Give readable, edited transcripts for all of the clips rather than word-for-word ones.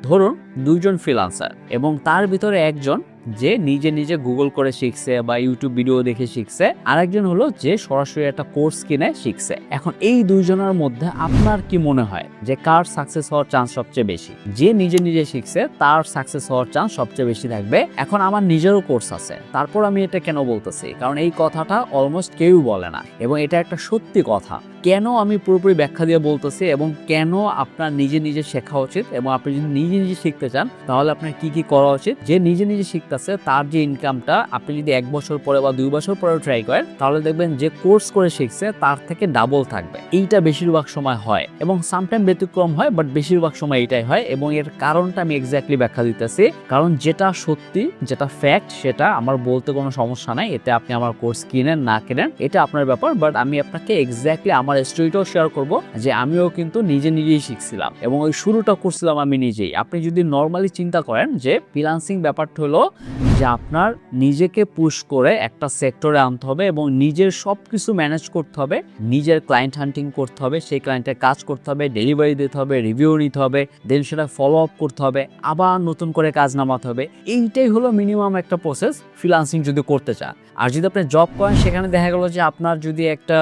ধরুন দুইজন ফ্রিল্যান্সার এবং তার ভিতরে একজন যে নিজে নিজে গুগল করে শিখছে বা ইউটিউব ভিডিও দেখে শিখছে, আরেকজন হলো যে সরাসরি একটা কোর্স কিনে শিখছে। এখন এই দুইজনের মধ্যে আপনার কি মনে হয় যে কার সাকসেস হওয়ার চান্স সবচেয়ে বেশি? যে নিজে নিজে শিখছে তার সাকসেস হওয়ার চান্স সবচেয়ে বেশি থাকবে। এখন আমার নিজেরও কোর্স আছে, তারপর আমি এটা কেন বলতেছি? কারণ এই কথাটা অলমোস্ট কেউ বলে না এবং এটা একটা সত্যি কথা। কেন আমি পুরোপুরি ব্যাখ্যা দিয়ে বলতেছি এবং কেন আপনার নিজে নিজে শেখা উচিত, এবং আপনি যদি নিজে নিজে শিখতে চান তাহলে আপনার কি কি করা উচিত। যে নিজে নিজে শিখতেছে তার যে ইনকামটা আপনি যদি 1 বছর পরে বা 2 বছর পরে ট্রাই করেন তাহলে দেখবেন যে কোর্স করে শিখছে তার থেকে ডাবল থাকবে। এইটা বেশিরভাগ সময় হয় এবং সামটাইম ব্যতিক্রম হয়, বাট বেশিরভাগ সময় এটাই হয় এবং এর কারণটা আমি এক্স্যাক্টলি ব্যাখ্যা দিতেছি। কারণ যেটা সত্যি, যেটা ফ্যাক্ট, সেটা আমার বলতে কোনো সমস্যা নাই। এতে আপনি আমার কোর্স কিনেন না কিনেন এটা আপনার ব্যাপার, বাট আমি আপনাকে এক্স্যাক্টলি আমার স্টোরিটাও শেয়ার করব যে আমিও কিন্তু নিজে নিজেই শিখছিলাম এবং ওই শুরুটা করছিলাম আমি নিজেই। আপনি যদি নর্মালি চিন্তা করেন যে ফ্রিল্যান্সিং ব্যাপারটা হলো যে আপনার নিজেকে পুশ করে একটা সেক্টরে আনতে হবে এবং নিজের সবকিছু ম্যানেজ করতে হবে, নিজের ক্লায়েন্ট হান্টিং করতে হবে, সেই ক্লায়েন্টের কাজ করতে হবে, ডেলিভারি দিতে হবে, রিভিউ নিতে হবে, দেন সেটা ফলো আপ করতে হবে, আবার নতুন করে কাজ নামাতে হবে। এইটাই হলো মিনিমাম একটা প্রসেস ফ্রিল্যান্সিং যদি করতে চান। আর যদি আপনি জব করেন সেখানে দেখা গেল যে আপনার যদি একটা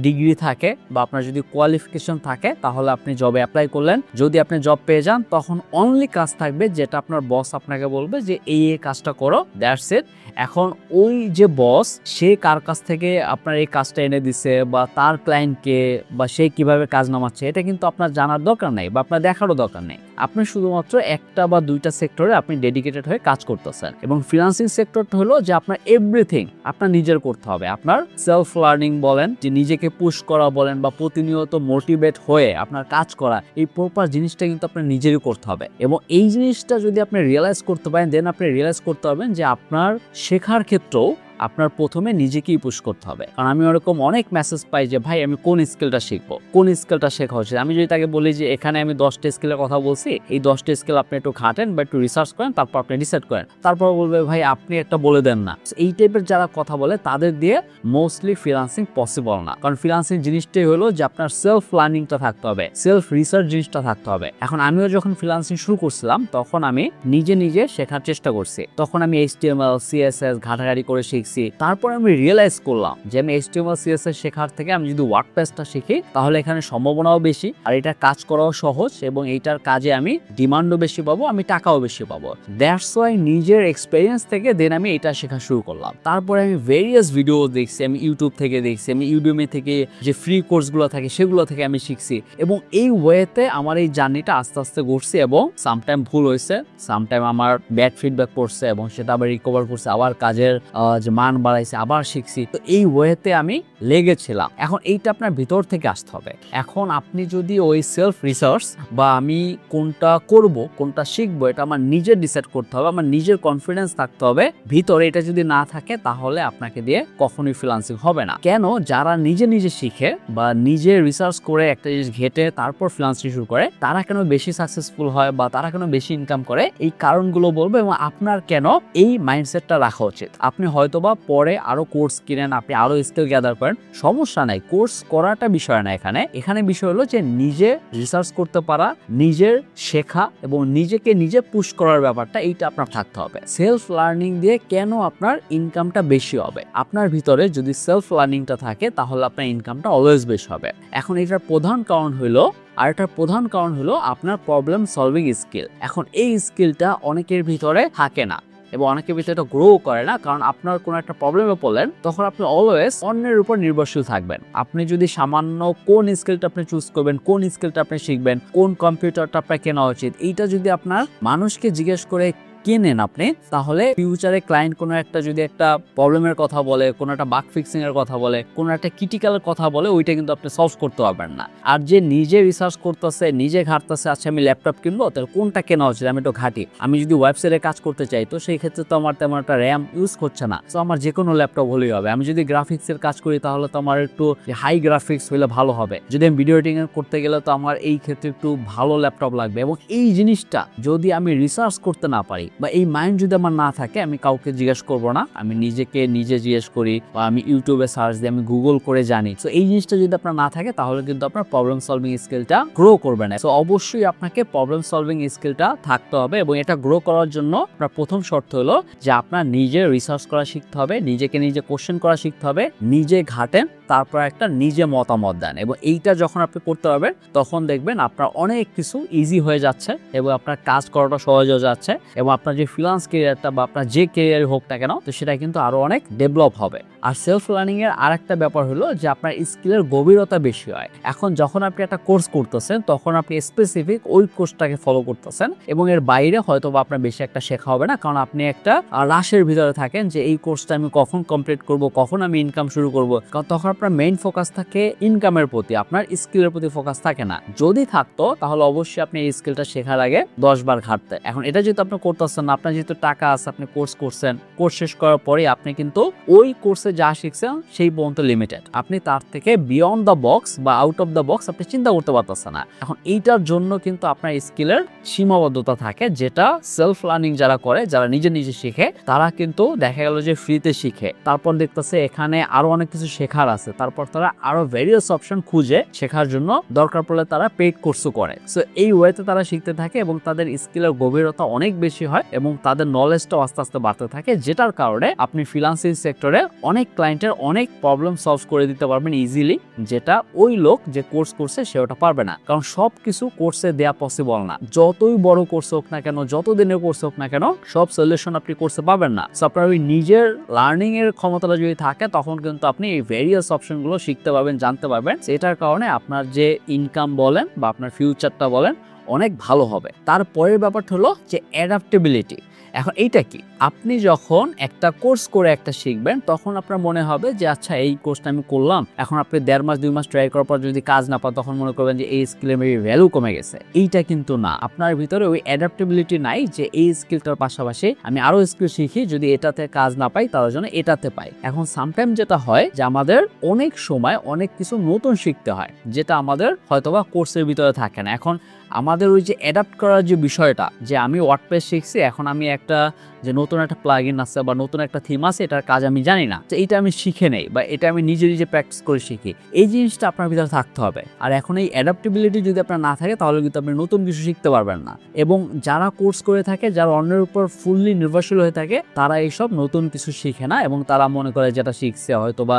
ডিগ্রি থাকে বা আপনার যদি কোয়ালিফিকেশন থাকে তাহলে আপনি জবে অ্যাপ্লাই করলেন, যদি আপনি জব পেয়ে যান তখন অনলি কাজ থাকবে যেটা আপনার বস আপনাকে বলবে যে এই কাজটা করো, দ্যাটস ইট। এখন ওই যে বস সে কার কাছ থেকে আপনার এই কাজটা এনে দিছে বা তার ক্লায়েন্টকে বা সে কিভাবে কাজ নামাচ্ছে এটা কিন্তু আপনার জানার দরকার নেই বা আপনার দেখারও দরকার নেই। আপনি শুধুমাত্র একটা বা দুইটা সেক্টরে আপনি ডেডিকেটেড হয়ে কাজ করতেছেন এবং ফ্রিল্যান্সিং সেক্টরটা হলো যে আপনার এভরিথিং আপনার নিজের করতে হবে। আপনার সেলফ লার্নিং বলেন, যে নিজেকে পুশ করা বলেন বা প্রতিনিয়ত মোটিভেট হয়ে আপনার কাজ করা, এই প্রপার জিনিসটা কিন্তু আপনার নিজেরই করতে হবে এবং এই জিনিসটা যদি আপনি রিয়েলাইজ করতে পারেন দেন আপনি রিয়েলাইজ করতে পারবেন যে আপনার শেখার ক্ষেত্রেও আপনার প্রথমে নিজেকেই পুশ করতে হবে। কারণ আমি ওরকম অনেক মেসেজ পাই যে ভাই আমি কোন স্কিলটা শিখবো, কোন স্কিলটা শেখা উচিত। আমি যদি তাকে বলি যে এখানে আমি 10টা স্কিলের কথা বলছি, এই 10টা স্কিল আপনি একটু ঘাটেন বা একটু রিসার্চ করেন, তারপর আপনি ডিসাইড করেন, তারপর বলবে ভাই আপনি একটা বলে দেন না। এই টাইপের যারা কথা বলে তাদের দিয়ে মোস্টলি ফ্রিল্যান্সিং পসিবল না। কারণ ফ্রিল্যান্সিং জিনিসটাই হলো যে আপনার সেলফ লার্নিংটা থাকতে হবে, সেলফ রিসার্চ জিনিসটা থাকতে হবে। এখন আমিও যখন ফ্রিল্যান্সিং শুরু করছিলাম তখন আমি নিজে নিজে শেখার চেষ্টা করছি। তখন আমি HTML CSS ঘাটাঘাটি করে শিখছি। তারপর আমি রিয়েলাইজ করলাম যে আমি HTML CSS শেখার থেকে আমি যদি ওয়ার্ডপ্রেসটা শিখি তাহলে এখানে সম্ভাবনাও বেশি, আর এটা কাজ করাও সহজ এবং এইটার কাজে আমি ডিমান্ডও বেশি পাবো, আমি টাকাও বেশি পাবো। দ্যাটস ওয়াই নিজের এক্সপেরিয়েন্স থেকে দেন আমি এটা শেখা শুরু করলাম। তারপরে আমি ভেরিয়াস ভিডিও দেখছি, আমি ইউটিউব থেকে দেখছি, আমি ইউডিউমি থেকে যে ফ্রি কোর্সগুলো থাকে সেগুলো থেকে আমি শিখছি এবং এই ওয়েতে আমার এই জার্নিটা আস্তে আস্তে ঘটছে এবং সামটাইম ভুল হয়েছে, সামটাইম আমার ব্যাড ফিডব্যাক পড়ছে এবং সেটা আবার রিকভার করছে, আবার কাজের যে মান বাড়াইছে, আবার শিখছি। তো এই ওয়েতে আমি লেগেছিলাম। এখন এইটা আপনার ভিতর থেকে আসতে হবে। এখন আপনি যদি ওই সেলফ রিসার্চ বা আমি কোনটা করব কোনটা শিখবো এটা আমার নিজের ডিসাইড করতে হবে, আমার নিজের কনফিডেন্স থাকতে হবে ভিতরে। এটা যদি না থাকে তাহলে আপনাকে দিয়ে কখনোই ফ্রিল্যান্সিং হবে না। কেন? যারা নিজে নিজে শিখে বা নিজে রিসার্চ করে একটা জিনিস ঘেটে তারপর ফ্রিল্যান্সিং শুরু করে তারা কেন বেশি সাকসেসফুল হয় বা তারা কেন বেশি ইনকাম করে, এই কারণগুলো বলবো এবং আপনার কেন এই মাইন্ডসেটটা রাখা উচিত। আপনি হয়তোবা পরে আরো কোর্স কিনেন, আপনি আরো স্কিল গ্যাদার করেন, সমস্যা নাই, কোর্স করাটা বিষয় না। এখানে বিষয় হলো যে নিজে রিসার্চ করতে পারা, নিজের শেখা এবং নিজেকে নিজে পুশ করার ব্যাপারটা এইটা আপনার থাকতে হবে। সেলফ লার্নিং দিয়ে কেন আপনার ইনকামটা বেশি হবে? আপনার ভিতরে যদি সেলফ লার্নিংটা থাকে তাহলে আপনার ইনকামটা অলওয়েজ বেশি হবে। এখন এটার প্রধান কারণ হলো আপনার প্রবলেম সলভিং স্কিল। এখন এই স্কিলটা অনেকের ভিতরে থাকে না এবং অনেকের ভিতরে এটা গ্রো করে না, কারণ আপনার কোনো একটা প্রবলেমে পড়লেন তখন আপনি অলওয়েজ অন্যের উপর নির্ভরশীল থাকবেন। আপনি যদি সামান্য কোন স্কিলটা আপনি চুজ করবেন, কোন স্কিলটা আপনি শিখবেন, কোন কম্পিউটারটা আপনার কেনা উচিত, এইটা যদি আপনার মানুষকে জিজ্ঞেস করে কেনেন আপনি, তাহলে ফিউচারে ক্লায়েন্ট কোনো একটা যদি একটা প্রবলেমের কথা বলে, কোনো একটা বাগ ফিক্সিং এর কথা বলে, কোনো একটা ক্রিটিক্যালের কথা বলে, ওইটা কিন্তু আপনি সলভ করতে পারবেন না। আর যে নিজে রিসার্চ করতেছে, নিজে ঘাটতেছে, আচ্ছা আমি ল্যাপটপ কিনবো, তাহলে কোনটা কেনা উচিত আমি একটু ঘাটি। আমি যদি ওয়েবসাইটে কাজ করতে চাই তো সেই ক্ষেত্রে তো আমার তেমন একটা র্যাম ইউজ করছে না, তো আমার যে কোনো ল্যাপটপ হলেই হবে। আমি যদি গ্রাফিক্সের কাজ করি তাহলে তো আমার একটু হাই গ্রাফিক্স হলে ভালো হবে। যদি আমি ভিডিও এডিটিং করতে গেলে তো আমার এই ক্ষেত্রে একটু ভালো ল্যাপটপ লাগবে। এবং এই জিনিসটা যদি আমি রিসার্চ করতে না পারি বা এই মাইন্ড যদি আমার না থাকে, আমি কাউকে জিজ্ঞেস করব না, আমি নিজেকে নিজে জিজ্ঞেস করি বা আমি ইউটিউবে সার্চ দিয়ে আমি গুগল করে জানি। সো এই জিনিসটা যদি আপনার না থাকে তাহলে কিন্তু আপনার প্রবলেম সলভিং স্কিলটা গ্রো করবে না। সো অবশ্যই আপনাকে প্রবলেম সলভিং স্কিলটা থাকতে হবে এবং এটা গ্রো করার জন্য আপনার প্রথম শর্ত হলো যে আপনার নিজে রিসার্চ করা শিখতে হবে, নিজেকে নিজে কোশ্চেন করা শিখতে হবে, নিজে ঘাটেন, তারপর একটা নিজে মতামত দেন। এবং এইটা যখন আপনি করতে পারবেন তখন দেখবেন আপনার অনেক কিছু ইজি হয়ে যাচ্ছে এবং আপনার কাজ করাটা সহজ হয়ে যাচ্ছে এবং আপনার যে ফ্রিল্যান্স ক্যারিয়ারটা বা আপনার যে ক্যারিয়ার হোক না কেন, তো সেটা কিন্তু আরো অনেক ডেভেলপ হবে। আর সেলফ লার্নিং এর আরেকটা ব্যাপার হলো যে আপনার স্কিলের গভীরতা বেশি হয়। এখন যখন আপনি একটা কোর্স করতেছেন তখন আপনি স্পেসিফিক ওই কোর্সটাকে ফলো করতেছেন এবং এর বাইরে হয়তো বা আপনার বেশি একটা শেখা হবে না, কারণ আপনি একটা রাশের ভিতরে থাকেন যে এই কোর্সটা আমি কখন কমপ্লিট করব, কখন আমি ইনকাম শুরু করব। কারণ তখন আপনার মেইন ফোকাস থাকে ইনকামের প্রতি, আপনার স্কিলের প্রতি ফোকাস থাকে না। যদি থাকতো তাহলে অবশ্যই আপনি এই স্কিলটা শেখার আগে 10 বার ঘাটতে। এখন এটা যেহেতু আপনি করতেছেন না, আপনার যেহেতু টাকা আছে, আপনি কোর্স করছেন, কোর্স শেষ করার পরে আপনি কিন্তু ওই কোর্সে যা শিখছেন সেই পর্যন্ত লিমিটেড, আপনি তার থেকে বিয়ন্ড দ্য বক্স বা আউট অফ দ্য বক্স আপনি চিন্তা করতে পারতেছেন না। এখন এইটার জন্য কিন্তু আপনার স্কিলের সীমাবদ্ধতা থাকে, যেটা সেলফ লার্নিং যারা করে, যারা নিজে নিজে শিখে, তারা কিন্তু দেখা গেল যে ফ্রিতে শিখে, তারপর দেখতেছে এখানে আরো অনেক কিছু শেখার আছে, তারপর তারা আরো ভেরিয়াস অপশন খুঁজে শেখার জন্য, দরকার পড়লে তারা পেইড কোর্সও করে। সো এই ওয়েতে তারা শিখতে থাকে এবং তাদের স্কিলের গভীরতা অনেক বেশি হয় এবং তাদের নলেজটাও আস্তে আস্তে বাড়তে থাকে, যেটার কারণে আপনি ফ্রিল্যান্সিং সেক্টরে অনেক ক্লায়েন্টের অনেক প্রবলেম সলভ করে দিতে পারবেন ইজিলি, যেটা ওই লোক যে কোর্স করছে সে ওটা পারবে না। কারণ সব কিছু কোর্সে দেয়া পসিবল না, যতই বড় কোর্স হোক না কেন, যত দিনের কোর্স হোক না কেন, সব সলিউশন আপনি কোর্সে পাবেন না। সো আপনার ওই নিজের লার্নিং এর ক্ষমতাটা যদি থাকে তখন কিন্তু আপনি এই ভেরিয়াস অপশনগুলো শিখতে পারবেন, জানতে পারবেন। এটার কারণে আপনার যে ইনকাম বলেন বা আপনার ফিউচারটা বলেন অনেক ভালো হবে। তারপরের ব্যাপারটা হলো যে অ্যাডাপ্টেবিলিটি। এখন এইটা কি, আপনি যখন একটা কোর্স করে একটা শিখবেন তখন আপনার মনে হবে যে আচ্ছা এই কোর্সটা আমি করলাম, এখন আপনি 1.5 মাস 2 মাস ট্রাই করার পর যদি কাজ না পান তখন মনে করবেন যে এই স্কিলের মেবি ভ্যালু কমে গেছে। এইটা কিন্তু না, আপনার ভিতরে ওই অ্যাডাপ্টেবিলিটি নাই যে এই স্কিলটার পাশাপাশি আমি আরো স্কিল শিখি, যদি এটাতে কাজ না পাই তার জন্য এটাতে পাই। এখন সামটাইম যেটা হয় যে আমাদের অনেক সময় অনেক কিছু নতুন শিখতে হয়, যেটা আমাদের হয়তোবা কোর্সের ভিতরে থাকে না। এখন আমাদের ওই যে অ্যাডাপ্ট করার যে বিষয়টা, যে আমি ওয়ার্ডপ্রেস শিখছি, এখন আমি একটা যে নতুন একটা প্লাগইন আছে বা নতুন একটা থিম আছে, এটার কাজ আমি জানি না, তো এটা আমি শিখে নেই বা এটা আমি নিজে নিজে প্র্যাকটিস করে শিখি, এই জিনিসটা আপনার ভিতরে থাকতে হবে। আর এখন এই অ্যাডাপ্টেবিলিটি যদি আপনার না থাকে তাহলে কিন্তু আপনি নতুন কিছু শিখতে পারবেন না। এবং যারা কোর্স করে থাকে, যারা অন্যের উপর ফুললি নির্ভরশীল হয়ে থাকে, তারা এইসব নতুন কিছু শিখে না এবং তারা মনে করে যেটা শিখছে হয়তো বা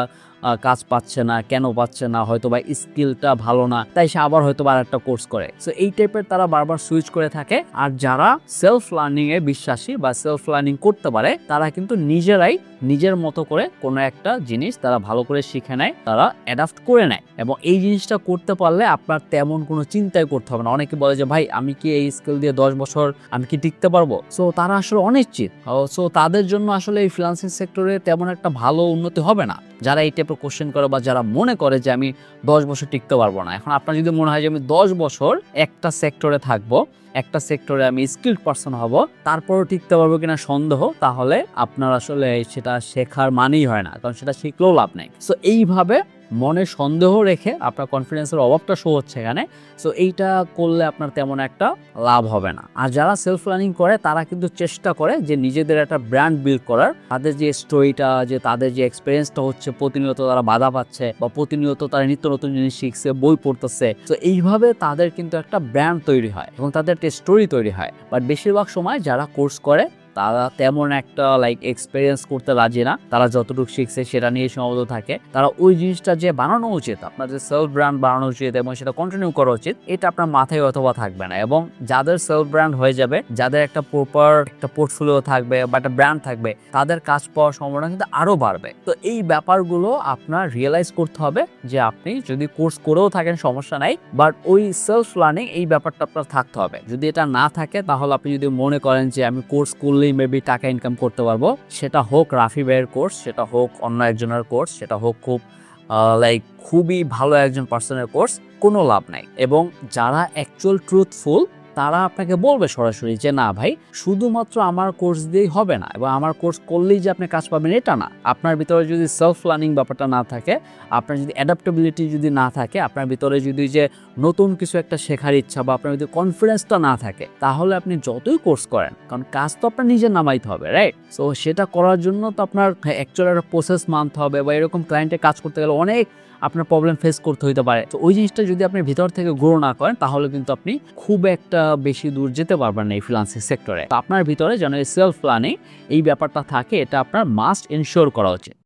কাজ পাচ্ছে না, কেন পাচ্ছে না, হয়তো বা স্কিলটা ভালো না, তাই সে আবার হয়তো বা আরেকটা কোর্স করে। সো এই টাইপের তারা বারবার সুইচ করে থাকে। আর যারা সেলফ লার্নিং এ বিশ্বাসী বা সেলফ লার্নিং করতে পারে, তারা কিন্তু নিজেরাই নিজের মতো করে কোনো একটা জিনিস তারা ভালো করে শিখে নেয়, তারা অ্যাডাপ্ট করে নেয়। এবং এই জিনিসটা করতে পারলে আপনার তেমন কোনো চিন্তাই করতে হবে না। অনেকে বলে যে ভাই আমি কি এই স্কিল দিয়ে 10 বছর আমি কি টিকতে পারবো? সো তারা আসলে অনিশ্চিত। সো তাদের জন্য আসলে এই ফ্রিল্যান্সিং সেক্টরে তেমন একটা ভালো উন্নতি হবে না, যারা এই টাইপের কোশ্চেন করে বা যারা মনে করে যে আমি 10 বছর টিকতে পারবো না। এখন আপনার যদি মনে হয় যে আমি 10 বছর একটা সেক্টরে থাকবো, একটা সেক্টরে আমি স্কিলড পারসন হব, তারপরও টিকতে পারবো কিনা সন্দেহ, তাহলে আপনার আসলে সেটা শেখার মানেই হয় না, কারণ সেটা শিখলেও লাভ নেই। সো এইভাবে মনে সন্দেহ রেখে আপনার কনফিডেন্সের অভাবটা শো হচ্ছে এখানে। সো এইটা করলে আপনার তেমন একটা লাভ হবে না। আর যারা সেলফ লার্নিং করে তারা কিন্তু চেষ্টা করে যে নিজেদের একটা ব্র্যান্ড বিল্ড করার, তাদের যে স্টোরিটা, যে তাদের যে এক্সপিরিয়েন্সটা হচ্ছে, প্রতিনিয়ত তারা বাধা পাচ্ছে বা প্রতিনিয়ত তারা নিত্য নতুন জিনিস শিখছে, বই পড়তেছে, তো এইভাবে তাদের কিন্তু একটা ব্র্যান্ড তৈরি হয় এবং তাদের একটা স্টোরি তৈরি হয়। বাট বেশিরভাগ সময় যারা কোর্স করে তারা তেমন একটা এক্সপিরিয়েন্স করতে রাজি না, তারা যতটুকু শিখছে সেটা নিয়ে সীমাবদ্ধ থাকে। তারা ওই জিনিসটা যে বানানো উচিত, আপনার যে সেলফ ব্র্যান্ড বানানো উচিত এবং সেটা কন্টিনিউ করা উচিত, এটা আপনার মাথায় অথবা থাকবে না। এবং যাদের সেলফ ব্র্যান্ড হয়ে যাবে, যাদের একটা প্রপার একটা পোর্টফোলিও থাকবে বা একটা ব্র্যান্ড থাকবে, তাদের কাজ পাওয়ার সম্ভাবনা কিন্তু আরো বাড়বে। তো এই ব্যাপারগুলো আপনার রিয়েলাইজ করতে হবে যে আপনি যদি কোর্স করেও থাকেন সমস্যা নাই, বাট ওই সেলফ লার্নিং এই ব্যাপারটা আপনার থাকতে হবে। যদি এটা না থাকে তাহলে আপনি যদি মনে করেন যে আমি কোর্স করলেই মেবি টাকা ইনকাম করতে পারবো, সেটা হোক রাফি ভাইয়ের কোর্স, সেটা হোক অন্য একজনের কোর্স, সেটা হোক খুবই ভালো একজন পার্সনের কোর্স, কোনো লাভ নাই। এবং যারা অ্যাকচুয়াল ট্রুথফুল তারা আপনাকে বলবে সরাসরি যে না ভাই, শুধুমাত্র আমার কোর্স দিয়েই হবে না, এবং আমার কোর্স করলেই যে আপনি কাজ পাবেন এটা না। আপনার ভিতরে যদি সেলফ লার্নিং ব্যাপারটা না থাকে, আপনার যদি অ্যাডাপ্টেবিলিটি যদি না থাকে, আপনার ভিতরে যদি যে নতুন কিছু একটা শেখার ইচ্ছা বা আপনার যদি কনফিডেন্সটা না থাকে, তাহলে আপনি যতই কোর্স করেন, কারণ কাজ তো আপনার নিজের নামাইতে হবে, রাইট? সো সেটা করার জন্য তো আপনার অ্যাকচুয়ালি একটা প্রসেস মানতে হবে, বা এরকম ক্লায়েন্টের কাজ করতে গেলে অনেক আপনার প্রবলেম ফেস করতে হতে পারে। তো ওই জিনিসটা যদি আপনি ভিতর থেকে গ্রো না করেন, তাহলে কিন্তু আপনি খুব একটা বেশি দূর যেতে পারবেন না এই ফ্রিল্যান্সিং সেক্টরে। তো আপনার ভিতরে যেন এই সেলফ প্ল্যানিং এই ব্যাপারটা থাকে, এটা আপনার মাস্ট এনশিওর করা উচিত।